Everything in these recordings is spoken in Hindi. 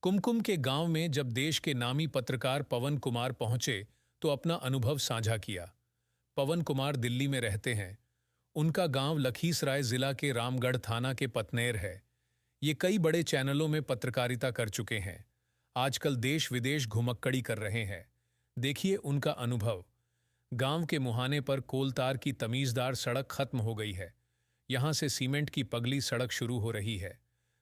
कुमकुम के गांव में जब देश के नामी पत्रकार पवन कुमार पहुंचे तो अपना अनुभव साझा किया। पवन कुमार दिल्ली में रहते हैं। उनका गांव लखीसराय जिला के रामगढ़ थाना के पतनेर है। ये कई बड़े चैनलों में पत्रकारिता कर चुके हैं। आजकल देश विदेश घुमक्कड़ी कर रहे हैं। देखिए उनका अनुभव। गांव के मुहाने पर कोलतार की तमीजदार सड़क खत्म हो गई है। यहां से सीमेंट की पगली सड़क शुरू हो रही है।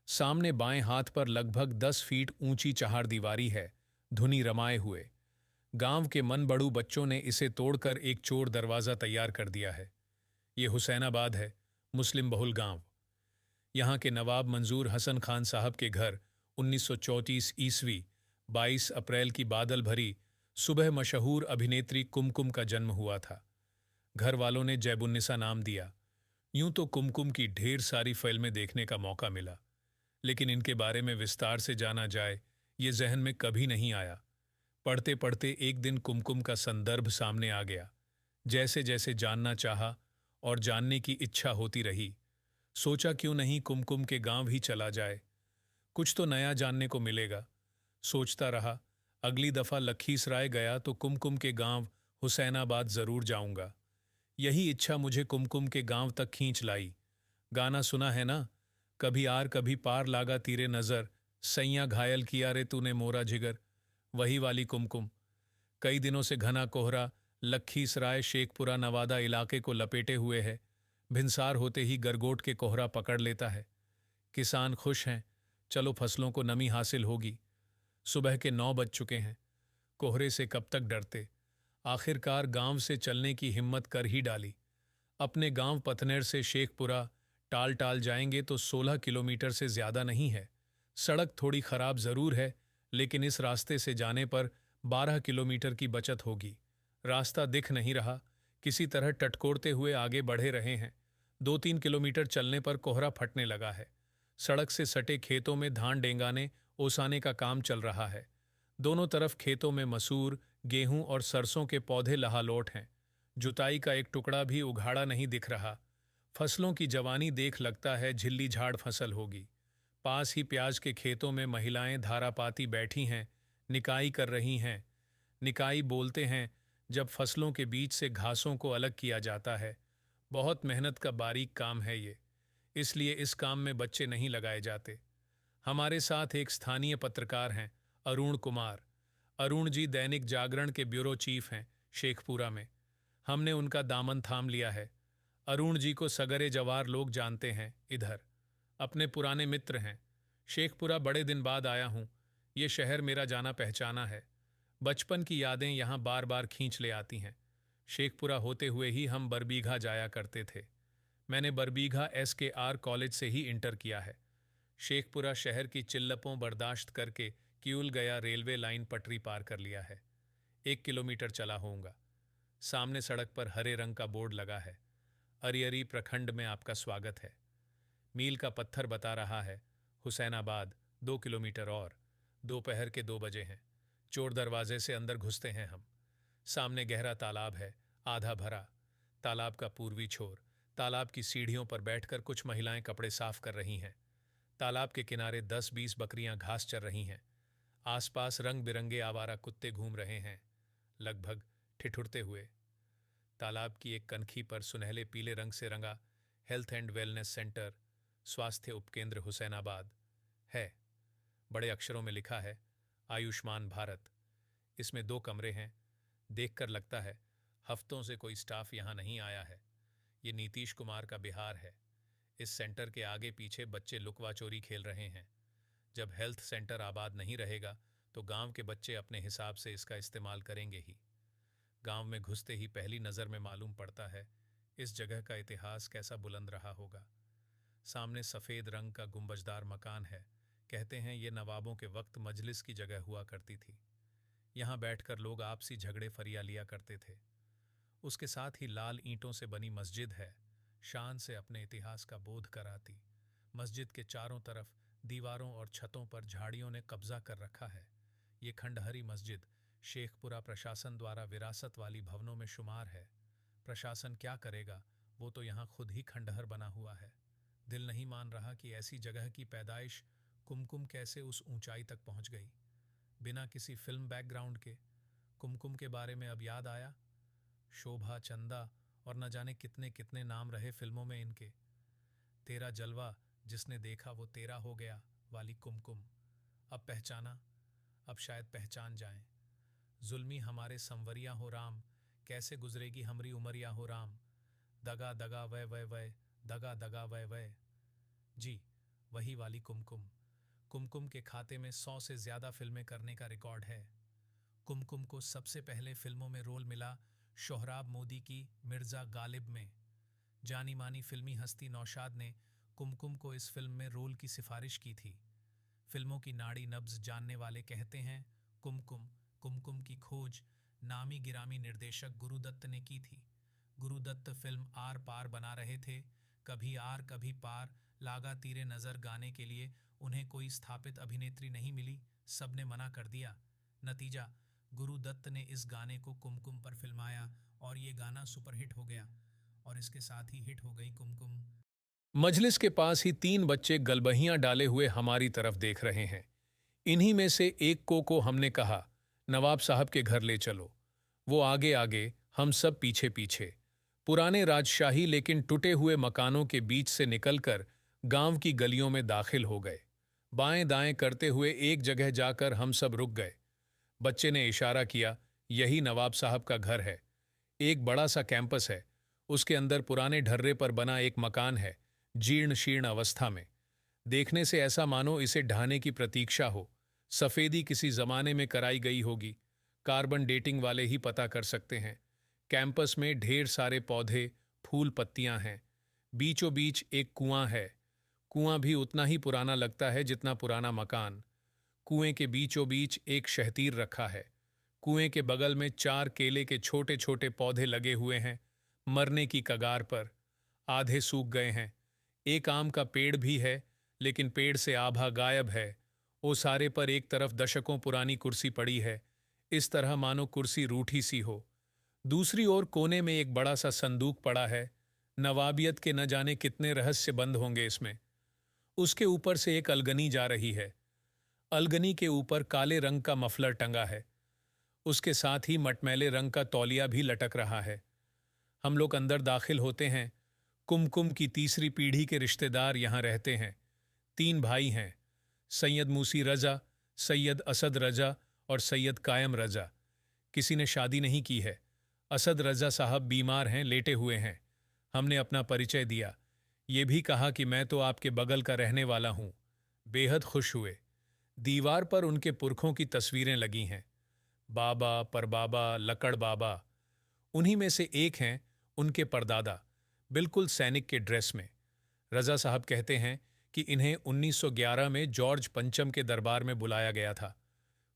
सामने बाएं हाथ पर लगभग 10 फीट ऊंची चहारदीवारी है, धुनी रमाए हुए। गांव के मनबड़ू बच्चों ने इसे तोड़कर एक चोर दरवाजा तैयार कर दिया है। ये हुसैनाबाद है, मुस्लिम बहुल गांव। यहां के नवाब मंजूर हसन खान साहब के घर 1934 ईस्वी 22 अप्रैल की बादल भरी सुबह मशहूर अभिनेत्री कुमकुम का जन्म हुआ था। घर वालों ने जैबुन्निसा नाम दिया। यूं तो कुमकुम की ढेर सारी फिल्में देखने का मौका मिला, लेकिन इनके बारे में विस्तार से जाना जाए ये जहन में कभी नहीं आया। पढ़ते पढ़ते एक दिन कुमकुम का संदर्भ सामने आ गया। जैसे जैसे जानना चाहा और जानने की इच्छा होती रही, सोचा क्यों नहीं कुमकुम के गांव ही चला जाए, कुछ तो नया जानने को मिलेगा। सोचता रहा, अगली दफा लखीसराय गया तो कुमकुम के गांव हुसैनाबाद जरूर जाऊंगा। यही इच्छा मुझे कुमकुम के गांव तक खींच लाई। गाना सुना है ना, कभी आर कभी पार लागा तीरे नजर, सैया घायल किया रे तूने मोरा जिगर। वही वाली कुमकुम। कई दिनों से घना कोहरा लखीसराय शेखपुरा नवादा इलाके को लपेटे हुए है। भिनसार होते ही गरगोट के कोहरा पकड़ लेता है। किसान खुश हैं, चलो फसलों को नमी हासिल होगी। सुबह के 9 बज चुके हैं। कोहरे से कब तक डरते। आखिरकार गांव से चलने की हिम्मत कर ही डाली। अपने गांव पथनेर से शेखपुरा टाल टाल जाएंगे तो 16 किलोमीटर से ज्यादा नहीं है। सड़क थोड़ी खराब जरूर है, लेकिन इस रास्ते से जाने पर 12 किलोमीटर की बचत होगी। रास्ता दिख नहीं रहा, किसी तरह टटकोरते हुए आगे बढ़े रहे हैं। 2-3 किलोमीटर चलने पर कोहरा फटने लगा है। सड़क से सटे खेतों में धान डेंगाने ओसाने का काम चल रहा है। दोनों तरफ खेतों में मसूर, गेहूं और सरसों के पौधे लहालोट हैं। जुताई का एक टुकड़ा भी उघाड़ा नहीं दिख रहा। फसलों की जवानी देख लगता है झिल्ली झाड़ फसल होगी। पास ही प्याज के खेतों में महिलाएं धारापाती बैठी हैं, निकाई कर रही हैं। निकाई बोलते हैं जब फसलों के बीच से घासों को अलग किया जाता है। बहुत मेहनत का बारीक काम है ये, इसलिए इस काम में बच्चे नहीं लगाए जाते। हमारे साथ एक स्थानीय पत्रकार हैं, अरुण कुमार। अरुण जी दैनिक जागरण के ब्यूरो चीफ हैं शेखपुरा में। हमने उनका दामन थाम लिया है। अरुण जी को सगरे जवार लोग जानते हैं इधर, अपने पुराने मित्र हैं। शेखपुरा बड़े दिन बाद आया हूं। ये शहर मेरा जाना पहचाना है। बचपन की यादें यहां बार बार खींच ले आती हैं। शेखपुरा होते हुए ही हम बरबीघा जाया करते थे। मैंने बरबीघा SKR कॉलेज से ही इंटर किया है। शेखपुरा शहर की चिल्लपों बर्दाश्त करके किउल गया रेलवे लाइन पटरी पार कर लिया है। 1 किलोमीटर चला होऊंगा। सामने सड़क पर हरे रंग का बोर्ड लगा है, अरियरी प्रखंड में आपका स्वागत है। मील का पत्थर बता रहा है हुसैनाबाद 2 किलोमीटर और। दोपहर के 2 बजे हैं। चोर दरवाजे से अंदर घुसते हैं हम। सामने गहरा तालाब है, आधा भरा। तालाब का पूर्वी छोर। तालाब की सीढ़ियों पर बैठकर कुछ महिलाएं कपड़े साफ कर रही हैं। तालाब के किनारे 10-20 बकरियां घास चर रही हैं। आसपास रंग बिरंगे आवारा कुत्ते घूम रहे हैं, लगभग ठिठुरते हुए। तालाब की एक कनखी पर सुनहले पीले रंग से रंगा हेल्थ एंड वेलनेस सेंटर, स्वास्थ्य उपकेंद्र हुसैनाबाद है। बड़े अक्षरों में लिखा है आयुष्मान भारत। इसमें 2 कमरे हैं। देखकर लगता है हफ्तों से कोई स्टाफ यहां नहीं आया है। ये नीतीश कुमार का बिहार है। इस सेंटर के आगे पीछे बच्चे लुकवा चोरी खेल रहे हैं। जब हेल्थ सेंटर आबाद नहीं रहेगा तो गांव के बच्चे अपने हिसाब से इसका इस्तेमाल करेंगे ही। गांव में घुसते ही पहली नज़र में मालूम पड़ता है इस जगह का इतिहास कैसा बुलंद रहा होगा। सामने सफ़ेद रंग का गुंबजदार मकान है। कहते हैं ये नवाबों के वक्त मजलिस की जगह हुआ करती थी। यहाँ बैठकर लोग आपसी झगड़े फरिया लिया करते थे। उसके साथ ही लाल ईंटों से बनी मस्जिद है, शान से अपने इतिहास का बोध कराती। मस्जिद के चारों तरफ दीवारों और छतों पर झाड़ियों ने कब्जा कर रखा है। ये खंडहरी मस्जिद शेखपुरा प्रशासन द्वारा विरासत वाली भवनों में शुमार है। प्रशासन क्या करेगा, वो तो यहाँ खुद ही खंडहर बना हुआ है। दिल नहीं मान रहा कि ऐसी जगह की पैदाइश कुमकुम कैसे उस ऊंचाई तक पहुंच गई बिना किसी फिल्म बैकग्राउंड के। कुमकुम के बारे में अब याद आया। शोभा, चंदा और न जाने कितने कितने नाम रहे फिल्मों में इनके। तेरा जलवा, जिसने देखा वो तेरा हो गया वाली कुमकुम। अब पहचाना, अब शायद पहचान जाएं। जुल्मी हमारे संवरिया हो राम, कैसे गुजरेगी हमरी उमरिया हो राम। दगा दगा वय वय वय, दगा दगा वय वय। जी, वही वाली कुमकुम। कुमकुम के खाते में 100 से ज्यादा फिल्में करने का रिकॉर्ड है। कुमकुम को सबसे पहले फिल्मों में रोल मिला सोहराब मोदी की मिर्जा गालिब में। जानी मानी फिल्मी हस्ती नौशाद ने कुमकुम को इस फिल्म में रोल की सिफारिश की थी। फिल्मों की नाड़ी नब्ज जानने वाले कहते हैं कुमकुम कुमकुम की खोज नामी गिरामी निर्देशक गुरुदत्त ने की थी। गुरुदत्त फिल्म आर पार बना रहे थे। कभी आर कभी पार, लागा तीरे नजर गाने के लिए उन्हें कोई स्थापित अभिनेत्री नहीं मिली, सबने मना कर दिया। नतीजा, गुरुदत्त ने इस गाने को कुमकुम पर फिल्माया और ये गाना सुपरहिट हो गया और इसके साथ ही हिट हो गई कुमकुम। मजलिस के पास ही 3 बच्चे गलबहियां डाले हुए हमारी तरफ देख रहे हैं। इन्हीं में से एक को हमने कहा, नवाब साहब के घर ले चलो। वो आगे आगे, हम सब पीछे पीछे। पुराने राजशाही लेकिन टूटे हुए मकानों के बीच से निकलकर गांव की गलियों में दाखिल हो गए। बाएं दाएं करते हुए एक जगह जाकर हम सब रुक गए। बच्चे ने इशारा किया, यही नवाब साहब का घर है। एक बड़ा सा कैंपस है, उसके अंदर पुराने ढर्रे पर बना एक मकान है, जीर्ण शीर्ण अवस्था में। देखने से ऐसा मानो इसे ढहाने की प्रतीक्षा हो। सफेदी किसी जमाने में कराई गई होगी, कार्बन डेटिंग वाले ही पता कर सकते हैं। कैंपस में ढेर सारे पौधे, फूल, पत्तियां हैं। बीचों बीच एक कुआं है। कुआं भी उतना ही पुराना लगता है जितना पुराना मकान। कुएं के बीचों बीच एक शहतीर रखा है। कुएं के बगल में 4 केले के छोटे छोटे पौधे लगे हुए हैं, मरने की कगार पर। आधे सूख गए हैं। एक आम का पेड़ भी है, लेकिन पेड़ से आभा गायब है। ओसारे पर एक तरफ दशकों पुरानी कुर्सी पड़ी है, इस तरह मानो कुर्सी रूठी सी हो। दूसरी ओर कोने में एक बड़ा सा संदूक पड़ा है। नवाबियत के न जाने कितने रहस्य बंद होंगे इसमें। उसके ऊपर से एक अलगनी जा रही है। अलगनी के ऊपर काले रंग का मफलर टंगा है। उसके साथ ही मटमैले रंग का तौलिया भी लटक रहा है। हम लोग अंदर दाखिल होते हैं। कुमकुम की तीसरी पीढ़ी के रिश्तेदार यहां रहते हैं। 3 भाई हैं, सैयद मूसी रजा, सैयद असद रजा और सैयद कायम रजा। किसी ने शादी नहीं की है। असद रजा साहब बीमार हैं, लेटे हुए हैं। हमने अपना परिचय दिया। ये भी कहा कि मैं तो आपके बगल का रहने वाला हूं। बेहद खुश हुए। दीवार पर उनके पुरखों की तस्वीरें लगी हैं, बाबा, परबाबा, लकड़ बाबा। उन्हीं में से एक हैं उनके परदादा, बिल्कुल सैनिक के ड्रेस में। रजा साहब कहते हैं कि इन्हें 1911 में जॉर्ज पंचम के दरबार में बुलाया गया था।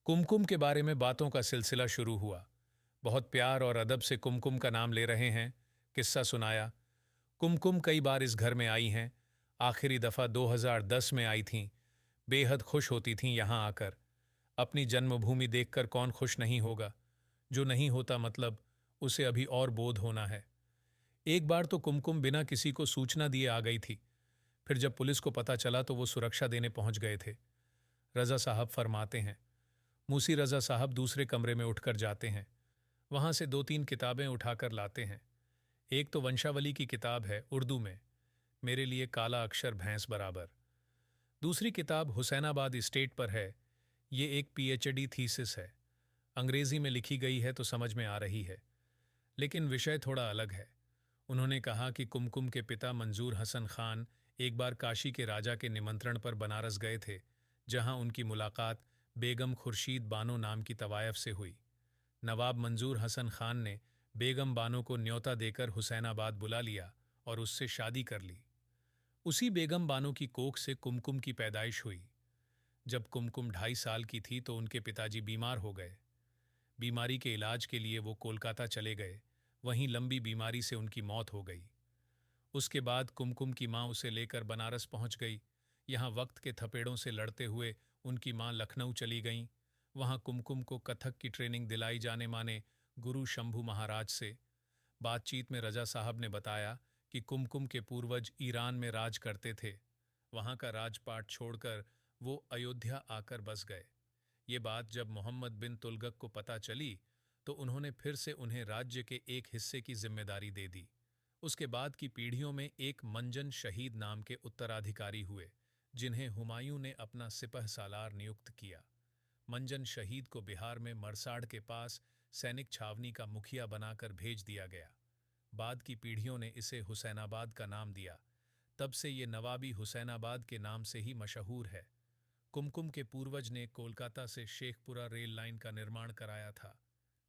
कुमकुम के बारे में बातों का सिलसिला शुरू हुआ। बहुत प्यार और अदब से कुमकुम का नाम ले रहे हैं। किस्सा सुनाया। कुमकुम कई बार इस घर में आई हैं। आखिरी दफा 2010 में आई थीं। बेहद खुश होती थीं यहां आकर। अपनी जन्मभूमि देखकर कौन खुश नहीं होगा। जो नहीं होता मतलब उसे अभी और बोध होना है। एक बार तो कुमकुम बिना किसी को सूचना दिए आ गई थी। फिर जब पुलिस को पता चला तो वो सुरक्षा देने पहुंच गए थे। रजा साहब फरमाते हैं। मूसी रजा साहब दूसरे कमरे में उठकर जाते हैं। वहां से 2-3 किताबें उठाकर लाते हैं। एक तो वंशावली की किताब है उर्दू में, मेरे लिए काला अक्षर भैंस बराबर। दूसरी किताब हुसैनाबाद स्टेट पर है। ये एक पीएचडी थीसिस है। अंग्रेजी में लिखी गई है तो समझ में आ रही है, लेकिन विषय थोड़ा अलग है। उन्होंने कहा कि कुमकुम के पिता मंजूर हसन खान एक बार काशी के राजा के निमंत्रण पर बनारस गए थे, जहां उनकी मुलाकात बेगम खुर्शीद बानो नाम की तवायफ से हुई। नवाब मंजूर हसन खान ने बेगम बानो को न्योता देकर हुसैनाबाद बुला लिया और उससे शादी कर ली। उसी बेगम बानो की कोख से कुमकुम की पैदाइश हुई। जब कुमकुम 2.5 साल की थी तो उनके पिताजी बीमार हो गए। बीमारी के इलाज के लिए वो कोलकाता चले गए। वहीं लंबी बीमारी से उनकी मौत हो गई। उसके बाद कुमकुम की मां उसे लेकर बनारस पहुंच गई। यहाँ वक्त के थपेड़ों से लड़ते हुए उनकी मां लखनऊ चली गईं। वहां कुमकुम को कथक की ट्रेनिंग दिलाई जाने माने गुरु शंभू महाराज से। बातचीत में रजा साहब ने बताया कि कुमकुम के पूर्वज ईरान में राज करते थे। वहां का राजपाट छोड़कर वो अयोध्या आकर बस गए। ये बात जब मोहम्मद बिन तुगलक को पता चली तो उन्होंने फिर से उन्हें राज्य के एक हिस्से की जिम्मेदारी दे दी। उसके बाद की पीढ़ियों में एक मंजन शहीद नाम के उत्तराधिकारी हुए, जिन्हें हुमायूं ने अपना सिपह सालार नियुक्त किया। मंजन शहीद को बिहार में मरसाड़ के पास सैनिक छावनी का मुखिया बनाकर भेज दिया गया। बाद की पीढ़ियों ने इसे हुसैनाबाद का नाम दिया। तब से ये नवाबी हुसैनाबाद के नाम से ही मशहूर है। कुमकुम के पूर्वज ने कोलकाता से शेखपुरा रेल लाइन का निर्माण कराया था।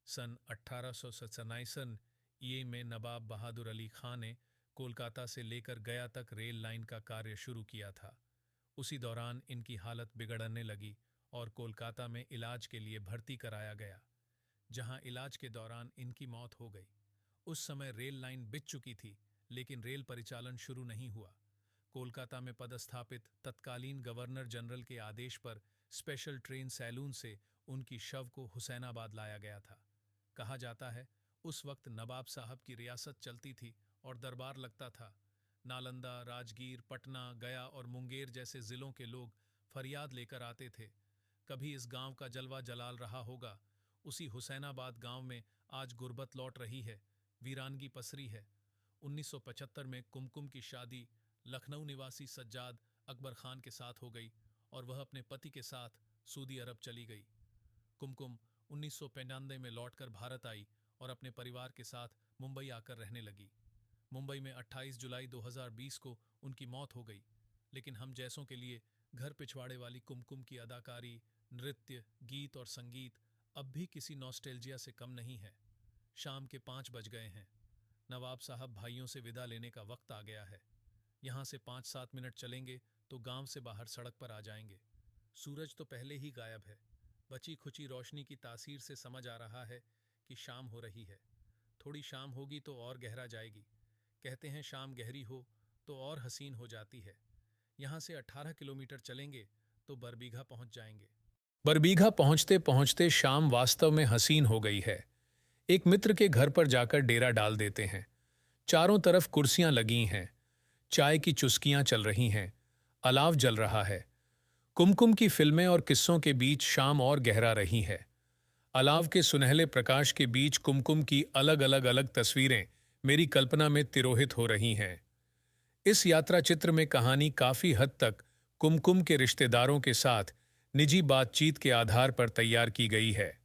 सन 1897 ईस्वी में नवाब बहादुर अली खां ने कोलकाता से लेकर गया तक रेल लाइन का कार्य शुरू किया था। उसी दौरान इनकी हालत बिगड़ने लगी और कोलकाता में इलाज के लिए भर्ती कराया गया, जहां इलाज के दौरान इनकी मौत हो गई। उस समय रेल लाइन बिछ चुकी थी, लेकिन रेल परिचालन शुरू नहीं हुआ। कोलकाता में पदस्थापित तत्कालीन गवर्नर जनरल के आदेश पर स्पेशल ट्रेन सैलून से उनकी शव को हुसैनाबाद लाया गया था। कहा जाता है उस वक्त नवाब साहब की रियासत चलती थी और दरबार लगता था। नालंदा, राजगीर, पटना, गया और मुंगेर जैसे जिलों के लोग फरियाद लेकर आते थे, कभी इस गांव का जलवा जलाल रहा होगा। उसी हुसैनाबाद गांव में आज गुर्बत लौट रही है, वीरानगी पसरी है। 1975 में कुमकुम की शादी लखनऊ निवासी सज्जाद अकबर खान के साथ हो गई और वह अपने पति के साथ सऊदी अरब चली गई। कुमकुम 1995 में लौटकर भारत आई और अपने परिवार के साथ मुंबई आकर रहने लगी। मुंबई में 28 जुलाई 2020 को उनकी मौत हो गई। लेकिन हम जैसों के लिए घर पिछवाड़े वाली कुमकुम की अदाकारी, नृत्य, गीत और संगीत अब भी किसी नॉस्टैल्जिया से कम नहीं है। शाम के 5 बज गए हैं। नवाब साहब भाइयों से विदा लेने का वक्त आ गया है। यहाँ से 5-7 मिनट चलेंगे तो गांव से बाहर सड़क पर आ जाएंगे। सूरज तो पहले ही गायब है। बची खुची रोशनी की तासीर से समझ आ रहा है कि शाम हो रही है। थोड़ी शाम होगी तो और गहरा जाएगी। कहते हैं शाम गहरी हो तो और हसीन हो जाती है। यहाँ से 18 किलोमीटर चलेंगे तो बरबीघा पहुंच जाएंगे। बरबीघा पहुंचते पहुंचते शाम वास्तव में हसीन हो गई है। एक मित्र के घर पर जाकर डेरा डाल देते हैं। चारों तरफ कुर्सियां लगी हैं, चाय की चुस्कियां चल रही हैं, अलाव जल रहा है। कुमकुम की फिल्में और किस्सों के बीच शाम और गहरा रही है। अलाव के सुनहले प्रकाश के बीच कुमकुम की अलग अलग अलग तस्वीरें मेरी कल्पना में तिरोहित हो रही हैं। इस यात्रा चित्र में कहानी काफी हद तक कुमकुम के रिश्तेदारों के साथ निजी बातचीत के आधार पर तैयार की गई है।